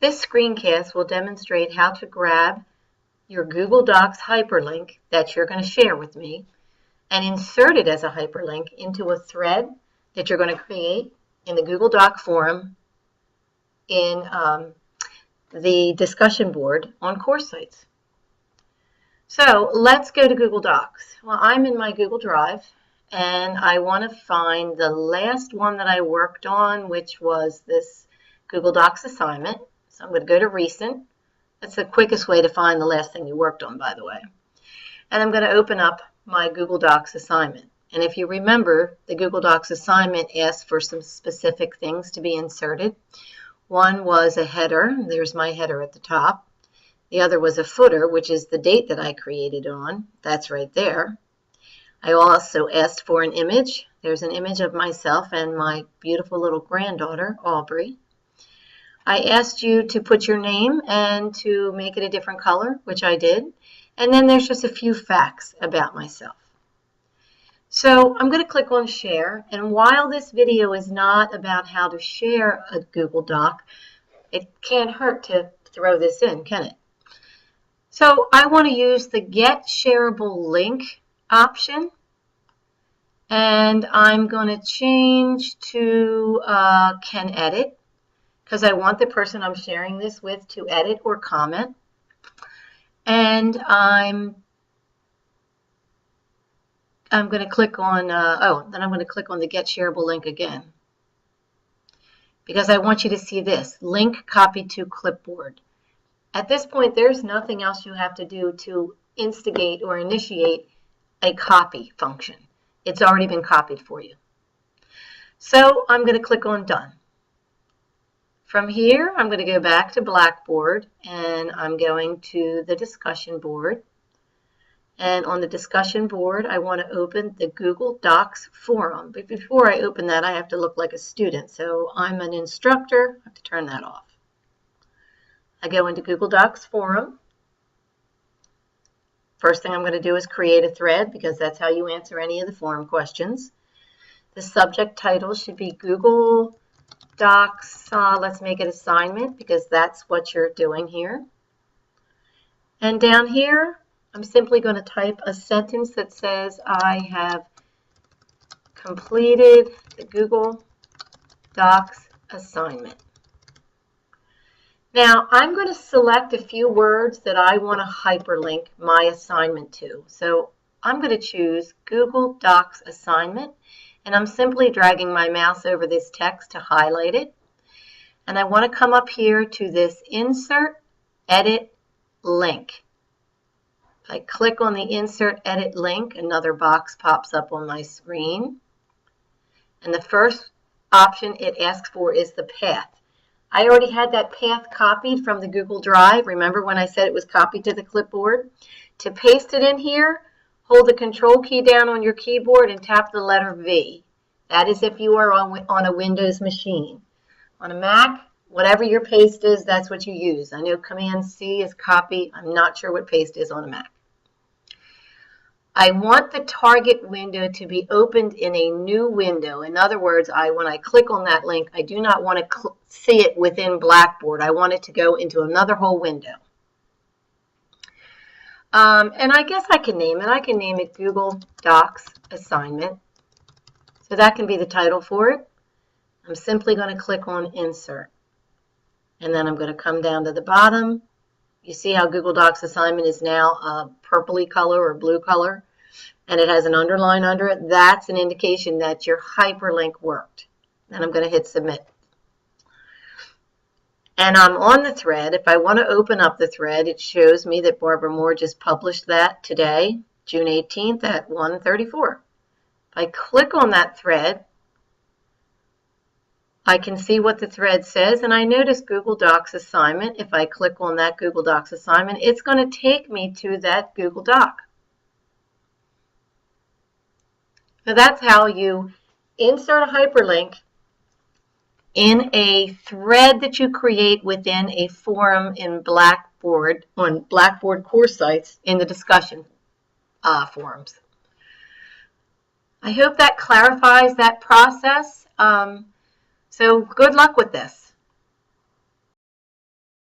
This screencast will demonstrate how to grab your Google Docs hyperlink that you're going to share with me and insert it as a hyperlink into a thread that you're going to create in the Google Doc forum in the discussion board on course sites. So let's go to Google Docs. Well, I'm in my Google Drive, and I want to find the last one that I worked on, which was this Google Docs assignment. So I'm going to go to Recent. That's the quickest way to find the last thing you worked on, by the way. And I'm going to open up my Google Docs assignment. And if you remember, the Google Docs assignment asked for some specific things to be inserted. One was a header. There's my header at the top. The other was a footer, which is the date that I created on. That's right there. I also asked for an image. There's an image of myself and my beautiful little granddaughter, Aubrey. I asked you to put your name and to make it a different color, which I did. And then there's just a few facts about myself. So I'm going to click on Share. And while this video is not about how to share a Google Doc, it can't hurt to throw this in, can it? So I want to use the Get Shareable Link option, and I'm going to change to Can Edit, because I want the person I'm sharing this with to edit or comment. And I'm going to click on, then I'm going to click on the Get Shareable Link again, because I want you to see this, Link Copied to Clipboard. At this point, there's nothing else you have to do to instigate or initiate a copy function. It's already been copied for you. So I'm going to click on Done. From here, I'm going to go back to Blackboard, and I'm going to the discussion board. And on the discussion board, I want to open the Google Docs forum. But before I open that, I have to look like a student. So I'm an instructor. I have to turn that off. I go into Google Docs forum. First thing I'm going to do is create a thread, because that's how you answer any of the forum questions. The subject title should be Google Docs, let's make it assignment, because that's what you're doing here. And down here, I'm simply going to type a sentence that says, I have completed the Google Docs assignment. Now, I'm going to select a few words that I want to hyperlink my assignment to. So I'm going to choose Google Docs assignment, and I'm simply dragging my mouse over this text to highlight it. And I want to come up here to this Insert, Edit, Link. If I click on the Insert, Edit, Link, another box pops up on my screen. And the first option it asks for is the path. I already had that path copied from the Google Drive. Remember when I said it was copied to the clipboard? To paste it in here, hold the Control key down on your keyboard and tap the letter V. That is if you are on a Windows machine. On a Mac, whatever your paste is, that's what you use. I know Command C is copy. I'm not sure what paste is on a Mac. I want the target window to be opened in a new window. In other words, when I click on that link, I do not want to see it within Blackboard. I want it to go into another whole window. And I guess I can name it. I can name it Google Docs Assignment. So that can be the title for it. I'm simply going to click on Insert. And then I'm going to come down to the bottom. You see how Google Docs Assignment is now a purpley color or blue color, and it has an underline under it. That's an indication that your hyperlink worked. And I'm going to hit Submit. And I'm on the thread. If I want to open up the thread, it shows me that Barbara Moore just published that today, June 18th at 1:34. If I click on that thread, I can see what the thread says, and I notice Google Docs assignment. If I click on that Google Docs assignment, it's going to take me to that Google Doc. Now that's how you insert a hyperlink in a thread that you create within a forum in Blackboard, on Blackboard course sites in the discussion forums. I hope that clarifies that process. So good luck with this.